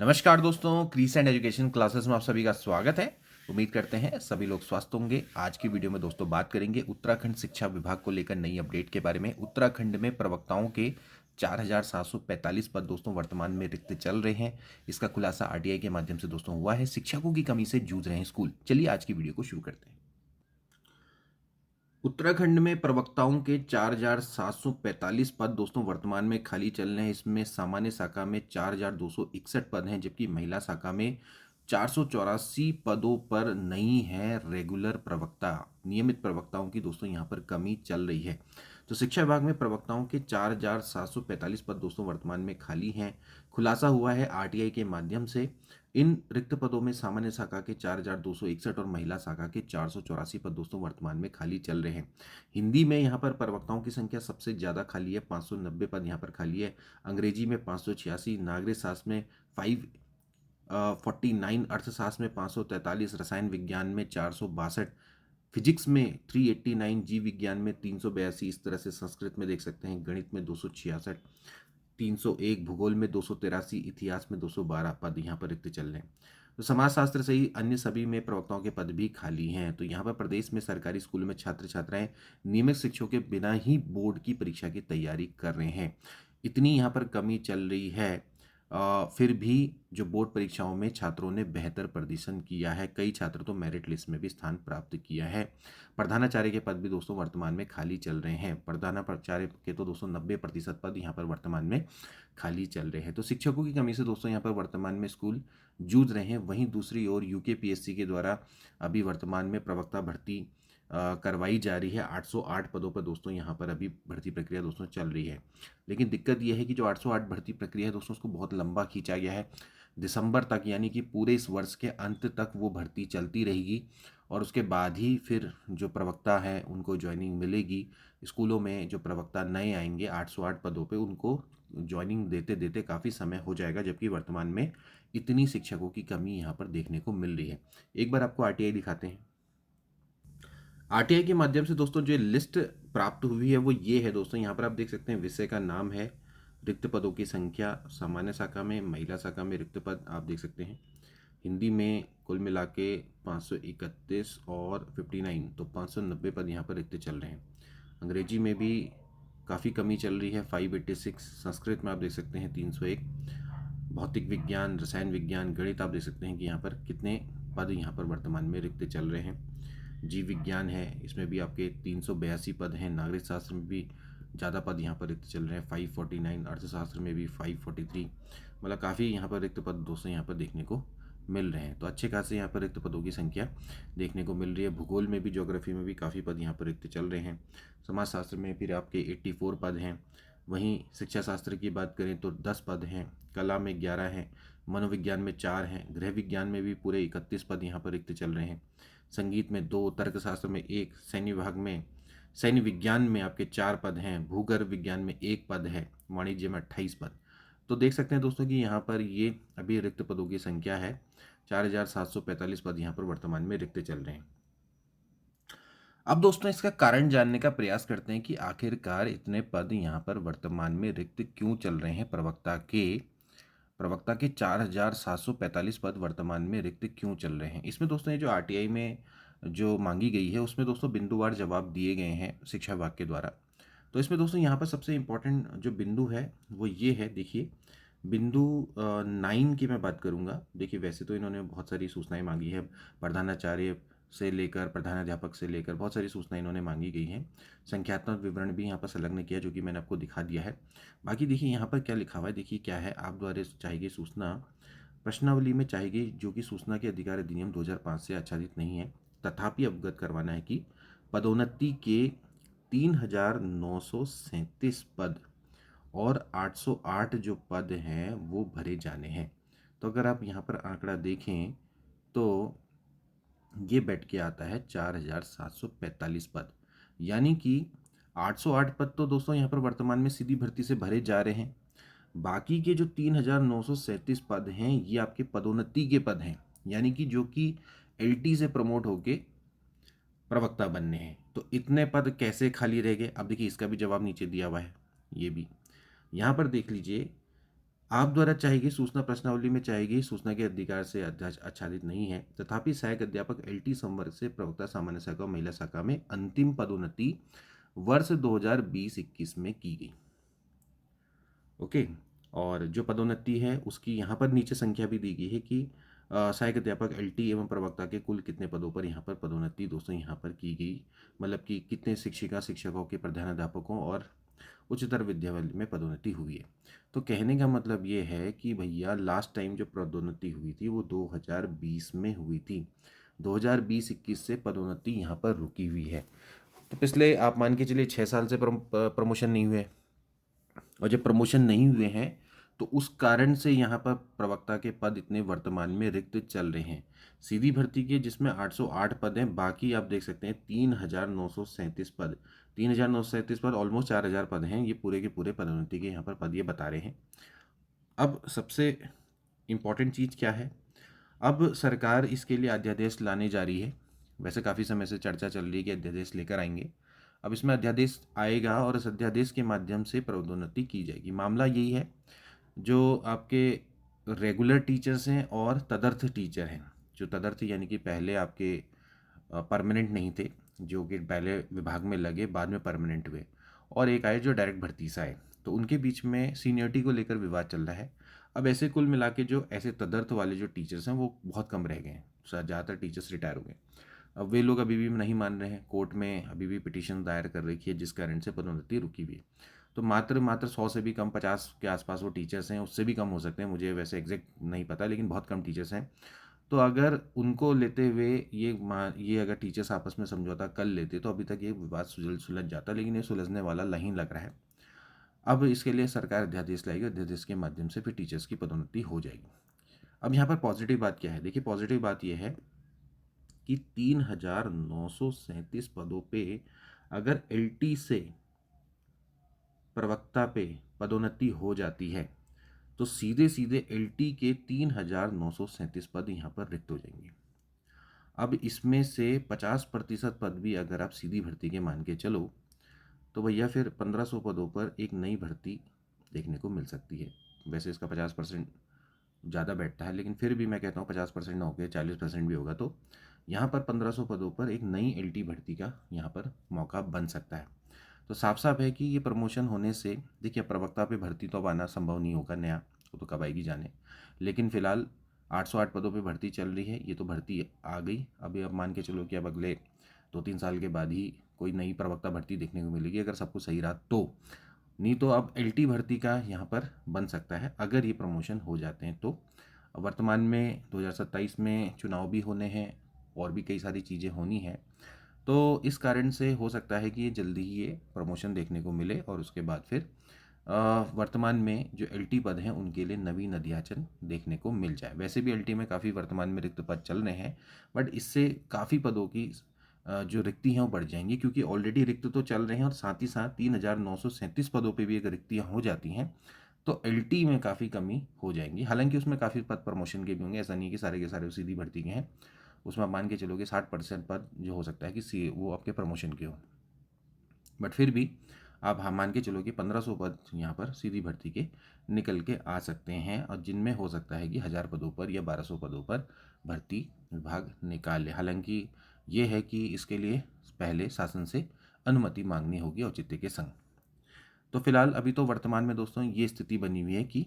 नमस्कार दोस्तों, crease and education classes में आप सभी का स्वागत है। उम्मीद करते हैं सभी लोग स्वस्थ होंगे। आज की वीडियो में दोस्तों बात करेंगे उत्तराखंड शिक्षा विभाग को लेकर नई अपडेट के बारे में। उत्तराखंड में प्रवक्ताओं के 4745 पद दोस्तों वर्तमान में रिक्त चल रहे हैं। इसका खुलासा आरटीआई के माध्यम से दोस्तों हुआ है। शिक्षकों की कमी से जूझ रहे हैं स्कूल। चलिए आज की वीडियो को शुरू करते हैं। उत्तराखंड में प्रवक्ताओं के 4745 पद दोस्तों वर्तमान में खाली चल रहे हैं। इसमें सामान्य शाखा में 4261 पद हैं, जबकि महिला शाखा में 484 पदों पर नहीं है रेगुलर प्रवक्ता। नियमित प्रवक्ताओं की दोस्तों यहाँ पर कमी चल रही है। तो शिक्षा विभाग में प्रवक्ताओं के 4745 पद दोस्तों वर्तमान में खाली हैं। खुलासा हुआ है आरटीआई के माध्यम से। इन रिक्त पदों में सामान्य शाखा के 4261 और महिला शाखा के 484 पद दोस्तों वर्तमान में खाली चल रहे हैं। हिंदी में यहाँ पर प्रवक्ताओं की संख्या सबसे ज़्यादा खाली है, 590 पद यहाँ पर खाली है। अंग्रेजी में 586, नागरिक शास्त्र में 549, अर्थशास्त्र में 543, रसायन विज्ञान में 462, फिजिक्स में 389, जीव विज्ञान में 382। इस तरह से संस्कृत में देख सकते हैं, गणित में 266, 301, भूगोल में 283, इतिहास में 212 पद यहाँ पर रिक्त चल रहे हैं। तो समाजशास्त्र से ही अन्य सभी में प्रवक्ताओं के पद भी खाली हैं। तो यहाँ पर प्रदेश में सरकारी स्कूलों में छात्र छात्राएं नियमित शिक्षकों के बिना ही बोर्ड की परीक्षा की तैयारी कर रहे हैं। इतनी यहाँ पर कमी चल रही है। फिर भी जो बोर्ड परीक्षाओं में छात्रों ने बेहतर प्रदर्शन किया है। कई छात्र तो मेरिट लिस्ट में भी स्थान प्राप्त किया है। प्रधानाचार्य के पद भी दोस्तों वर्तमान में खाली चल रहे हैं। प्रधानाचार्य के तो दोस्तों 90% पद यहाँ पर वर्तमान में खाली चल रहे हैं। तो शिक्षकों की कमी से दोस्तों यहाँ पर वर्तमान में स्कूल जूझ रहे हैं। वहीं दूसरी ओर यूकेपीएससी के द्वारा अभी वर्तमान में प्रवक्ता भर्ती करवाई जा रही है। 808 पदों पर दोस्तों यहाँ पर अभी भर्ती प्रक्रिया दोस्तों चल रही है। लेकिन दिक्कत यह है कि जो 808 भर्ती प्रक्रिया है दोस्तों, उसको बहुत लंबा खींचा गया है। दिसंबर तक, यानी कि पूरे इस वर्ष के अंत तक वो भर्ती चलती रहेगी और उसके बाद ही फिर जो प्रवक्ता हैं उनको ज्वाइनिंग मिलेगी। स्कूलों में जो प्रवक्ता नए आएंगे 808 पदों पे, उनको ज्वाइनिंग देते देते काफ़ी समय हो जाएगा, जबकि वर्तमान में इतनी शिक्षकों की कमी यहाँ पर देखने को मिल रही है। एक बार आपको आरटीआई दिखाते हैं। आरटीआई के माध्यम से दोस्तों जो लिस्ट प्राप्त हुई है वो ये है दोस्तों। यहाँ पर आप देख सकते हैं विषय का नाम है, रिक्त पदों की संख्या, सामान्य शाखा में, महिला शाखा में रिक्त पद आप देख सकते हैं। हिंदी में कुल मिला के 531 और 59, तो 590 पद यहाँ पर रिक्त चल रहे हैं। अंग्रेजी में भी काफ़ी कमी चल रही है, 586। संस्कृत में आप देख सकते हैं 301। भौतिक विज्ञान, रसायन विज्ञान, गणित आप देख सकते हैं कि यहाँ पर कितने पद यहाँ पर वर्तमान में रिक्त चल रहे हैं। जीव विज्ञान है, इसमें भी आपके 382 पद हैं। नागरिक शास्त्र में भी ज़्यादा पद यहाँ पर रिक्त चल रहे हैं, 549। अर्थशास्त्र में भी 543। मतलब काफ़ी यहाँ पर रिक्त पद दोस्तों यहाँ पर देखने को मिल रहे हैं। तो अच्छे खासे यहाँ पर रिक्त पदों की संख्या देखने को मिल रही है। भूगोल में भी, ज्योग्राफी में भी काफ़ी पद यहाँ पर रिक्त चल रहे हैं। समाजशास्त्र में फिर आपके 84 पद हैं। वहीं शिक्षा शास्त्र की बात करें तो 10 पद हैं। कला में 11 हैं। मनोविज्ञान में 4 हैं। गृह विज्ञान में भी पूरे 31 पद यहाँ पर रिक्त चल रहे हैं। संगीत में 2, तर्कशास्त्र में 1, सैन्य विज्ञान में आपके 4 पद हैं। भूगर्भ विज्ञान में 1 पद है। वाणिज्य में 28 पद। तो देख सकते हैं दोस्तों कि यहाँ पर ये अभी रिक्त पदों की संख्या है। 4745 पद यहाँ पर वर्तमान में रिक्त चल रहे हैं। अब दोस्तों इसका कारण जानने का प्रयास करते हैं कि आखिरकार इतने पद यहाँ पर वर्तमान में रिक्त क्यों चल रहे हैं। प्रवक्ता के 4745 पद वर्तमान में रिक्त क्यों चल रहे हैं। इसमें दोस्तों ये जो आरटीआई में जो मांगी गई है उसमें दोस्तों बिंदुवार जवाब दिए गए हैं शिक्षा विभाग के द्वारा। तो इसमें दोस्तों यहाँ पर सबसे इम्पोर्टेंट जो बिंदु है वो ये है, देखिए बिंदु 9 की मैं बात करूँगा। देखिए वैसे तो इन्होंने बहुत सारी सूचनाएं मांगी है, प्रधानाचार्य से लेकर प्रधानाध्यापक से लेकर बहुत सारी सूचनाएं इन्होंने मांगी गई हैं। संख्यात्मक विवरण भी यहाँ पर संलग्न किया, जो कि मैंने आपको दिखा दिया है। बाकी देखिए यहाँ पर क्या लिखा हुआ है, देखिए क्या है, आप द्वारा चाहिए सूचना प्रश्नावली में चाहिए जो कि सूचना के अधिकार अधिनियम 2005 से आच्छादित नहीं है, तथापि अवगत करवाना है कि पदोन्नति के 3937 पद और 808 जो पद हैं वो भरे जाने हैं। तो अगर आप यहाँ पर आंकड़ा देखें तो ये बैठ के आता है 4745 पद, यानी कि 808 पद तो दोस्तों यहाँ पर वर्तमान में सीधी भर्ती से भरे जा रहे हैं। बाकी के जो 3937 पद हैं ये आपके पदोन्नति के पद हैं, यानी कि जो कि एलटी से प्रमोट होके प्रवक्ता बनने हैं। तो इतने पद कैसे खाली रह गए। अब देखिए इसका भी जवाब नीचे दिया हुआ है। ये भी यहाँ पर देख लीजिए, आप द्वारा चाहिए गई सूचना प्रश्नावली में चाहिए गई सूचना के अधिकार से आच्छादित नहीं है। तथापि सहायक अध्यापक एलटी संवर्ग से प्रवक्ता सामान्य शाखा और महिला शाखा में अंतिम पदोन्नति वर्ष 2020-21 में की गई। ओके। और जो पदोन्नति है उसकी यहाँ पर नीचे संख्या भी दी गई है कि सहायक अध्यापक एलटी एवं प्रवक्ता के कुल कितने पदों पर यहाँ पर पदोन्नति दोस्तों यहाँ पर की गई, मतलब कि कितने शिक्षिका शिक्षकों के प्रधानाध्यापकों और उच्चतर विद्यालय में पदोन्नति हुई है। तो कहने का मतलब ये है कि भैया लास्ट टाइम जो पदोन्नति हुई थी वो 2020 में हुई थी। 2020-21 से पदोन्नति यहाँ पर रुकी हुई है। तो पिछले आप मान के चलिए 6 साल से प्रमोशन नहीं हुए, और जब प्रमोशन नहीं हुए हैं तो उस कारण से यहाँ पर प्रवक्ता के पद इतने वर्तमान में रिक्त चल रहे हैं। सीधी भर्ती के जिसमें 808 पद हैं, बाकी आप देख सकते हैं 3937 पद, 3937 पद ऑलमोस्ट 4000 पद हैं। ये पूरे के पूरे पदोन्नति के यहाँ पर पद ये बता रहे हैं। अब सबसे इम्पॉर्टेंट चीज़ क्या है, अब सरकार इसके लिए अध्यादेश लाने जा रही है। वैसे काफ़ी समय से चर्चा चल रही है कि अध्यादेश लेकर आएंगे। अब इसमें अध्यादेश आएगा और इस अध्यादेश के माध्यम से पदोन्नति की जाएगी। मामला यही है, जो आपके रेगुलर टीचर्स हैं और तदर्थ टीचर हैं, जो तदर्थ यानी कि पहले आपके परमानेंट नहीं थे, जो कि पहले विभाग में लगे बाद में परमानेंट हुए, और एक आए जो डायरेक्ट भर्ती से आए, तो उनके बीच में सीनियरिटी को लेकर विवाद चल रहा है। अब ऐसे कुल मिला के जो ऐसे तदर्थ वाले जो टीचर्स हैं वो बहुत कम रह गए हैं, ज़्यादातर टीचर्स रिटायर हो गए। अब वे लोग अभी भी नहीं मान रहे हैं, कोर्ट में अभी भी पिटीशन दायर कर रखी है, जिस कारण से पदोन्नति रुकी हुई है। तो मात्र 100 से भी कम, 50 के आसपास वो टीचर्स हैं, उससे भी कम हो सकते हैं, मुझे वैसे एग्जैक्ट नहीं पता, लेकिन बहुत कम टीचर्स हैं। तो अगर उनको लेते हुए ये अगर टीचर्स आपस में समझौता कर लेते तो अभी तक ये विवाद सुलझ जाता, लेकिन ये सुलझने वाला नहीं लग रहा है। अब इसके लिए सरकार अध्यादेश लाएगी, अध्यादेश के माध्यम से फिर टीचर्स की पदोन्नति हो जाएगी। अब यहाँ पर पॉजिटिव बात क्या है, देखिए पॉजिटिव बात यह है कि 3937 पदों पे अगर एलटी से प्रवक्ता पे पदोन्नति हो जाती है तो सीधे सीधे एलटी के 3937 पद यहाँ पर रिक्त हो जाएंगे। अब इसमें से 50% पद भी अगर आप सीधी भर्ती के मान के चलो तो भैया फिर 1500 पदों पर एक नई भर्ती देखने को मिल सकती है। वैसे इसका 50% ज़्यादा बैठता है, लेकिन फिर भी मैं कहता हूँ 50% ना होकर 40% भी होगा तो यहाँ पर 1500 पदों पर एक नई एलटी भर्ती का यहाँ पर मौका बन सकता है। तो साफ साफ है कि ये प्रमोशन होने से, देखिए प्रवक्ता पे भर्ती तो अब आना संभव नहीं होगा नया, वो तो कब आएगी जाने, लेकिन फिलहाल 808 पदों पे भर्ती चल रही है, ये तो भर्ती आ गई। अभी अब मान के चलो कि अब अगले 2-3 साल के बाद ही कोई नई प्रवक्ता भर्ती देखने को मिलेगी, अगर सब कुछ सही रहा तो। नहीं तो अब एलटी भर्ती का यहाँ पर बन सकता है अगर ये प्रमोशन हो जाते हैं तो। वर्तमान में 2027 में चुनाव भी होने हैं और भी कई सारी चीज़ें होनी हैं, तो इस कारण से हो सकता है कि ये जल्दी ही ये प्रमोशन देखने को मिले और उसके बाद फिर वर्तमान में जो एलटी पद हैं उनके लिए नवीन अध्याचन देखने को मिल जाए। वैसे भी एलटी में काफ़ी वर्तमान में रिक्त पद चल रहे हैं, बट इससे काफ़ी पदों की जो रिक्ति हैं वो बढ़ जाएंगी, क्योंकि ऑलरेडी रिक्त तो चल रहे हैं और साथ ही साथ 3937 पदों पे भी अगर रिक्तियाँ हो जाती हैं तो एलटी में काफ़ी कमी हो जाएंगी। हालांकि उसमें काफ़ी पद प्रमोशन के भी होंगे, ऐसा नहीं है कि सारे के सारे सीधी भर्ती के हैं। उसमें आप मान के चलोगे 60% पद जो हो सकता है कि वो आपके प्रमोशन के हो, बट फिर भी आप हाँ मान के चलो कि 1500 पद यहाँ पर सीधी भर्ती के निकल के आ सकते हैं, और जिनमें हो सकता है कि 1000 पदों पर या 1200 पदों पर भर्ती विभाग निकाल ले। हालांकि ये है कि इसके लिए पहले शासन से अनुमति मांगनी होगी औचित्य के संग। तो फिलहाल अभी तो वर्तमान में दोस्तों ये स्थिति बनी हुई है कि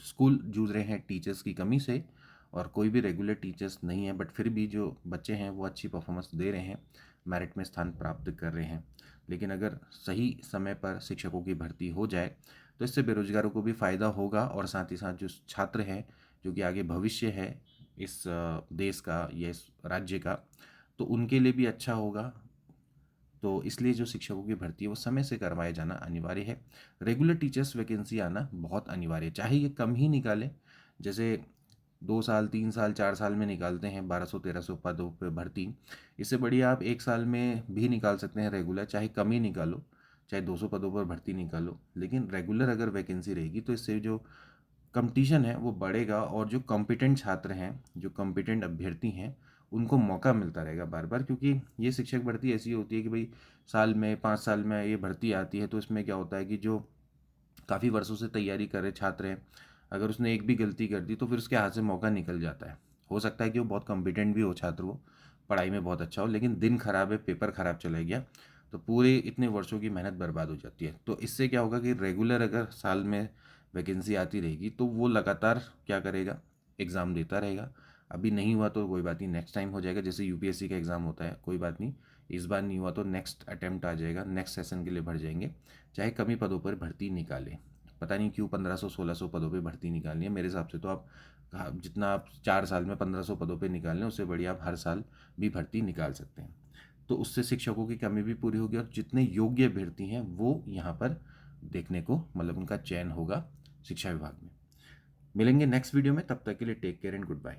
स्कूल जूझ रहे हैं टीचर्स की कमी से, और कोई भी रेगुलर टीचर्स नहीं है, बट फिर भी जो बच्चे हैं वो अच्छी परफॉर्मेंस दे रहे हैं, मेरिट में स्थान प्राप्त कर रहे हैं। लेकिन अगर सही समय पर शिक्षकों की भर्ती हो जाए तो इससे बेरोजगारों को भी फ़ायदा होगा, और साथ ही साथ जो छात्र हैं जो कि आगे भविष्य है इस देश का या इस राज्य का, तो उनके लिए भी अच्छा होगा। तो इसलिए जो शिक्षकों की भर्ती है वो समय से करवाया जाना अनिवार्य है। रेगुलर टीचर्स वैकेंसी आना बहुत अनिवार्य है, चाहे ये कम ही निकालें, जैसे 2 साल 3 साल 4 साल में निकालते हैं 1200-1300 पदों पे भर्ती, इससे बढ़िया आप 1 साल में भी निकाल सकते हैं रेगुलर, चाहे कम ही निकालो, चाहे 200 पदों पर भर्ती निकालो, लेकिन रेगुलर अगर वैकेंसी रहेगी तो इससे जो कंपटीशन है वो बढ़ेगा, और जो कॉम्पिटेंट छात्र हैं, जो कॉम्पिटेंट अभ्यर्थी हैं, उनको मौका मिलता रहेगा बार बार। क्योंकि ये शिक्षक भर्ती ऐसी होती है कि भाई साल में 5 साल में ये भर्ती आती है, तो इसमें क्या होता है कि जो काफ़ी वर्षों से तैयारी कर रहे छात्र हैं अगर उसने एक भी गलती कर दी तो फिर उसके हाथ से मौका निकल जाता है। हो सकता है कि वो बहुत कॉम्पिटेंट भी हो छात्र, वो पढ़ाई में बहुत अच्छा हो, लेकिन दिन खराब है, पेपर खराब चला गया, तो पूरे इतने वर्षों की मेहनत बर्बाद हो जाती है। तो इससे क्या होगा कि रेगुलर अगर साल में वैकेंसी आती रहेगी तो वो लगातार क्या करेगा, एग्ज़ाम देता रहेगा। अभी नहीं हुआ तो कोई बात नहीं, नेक्स्ट टाइम हो जाएगा, जैसे यूपीएससी का एग्ज़ाम होता है, कोई बात नहीं, इस बार नहीं हुआ तो नेक्स्ट अटेम्प्ट आ जाएगा, नेक्स्ट सेशन के लिए भर जाएंगे। चाहे कम ही पदों पर भर्ती निकालें, पता नहीं क्यों 1500-1600 पदों पे भर्ती निकालनी है। मेरे हिसाब से तो आप जितना आप 4 साल में 1500 पदों पे निकाल लें, उससे बढ़िया आप हर साल भी भर्ती निकाल सकते हैं। तो उससे शिक्षकों की कमी भी पूरी होगी और जितने योग्य अभ्यर्थी हैं वो यहाँ पर देखने को, मतलब उनका चयन होगा शिक्षा विभाग में। मिलेंगे नेक्स्ट वीडियो में, तब तक के लिए take care and good bye.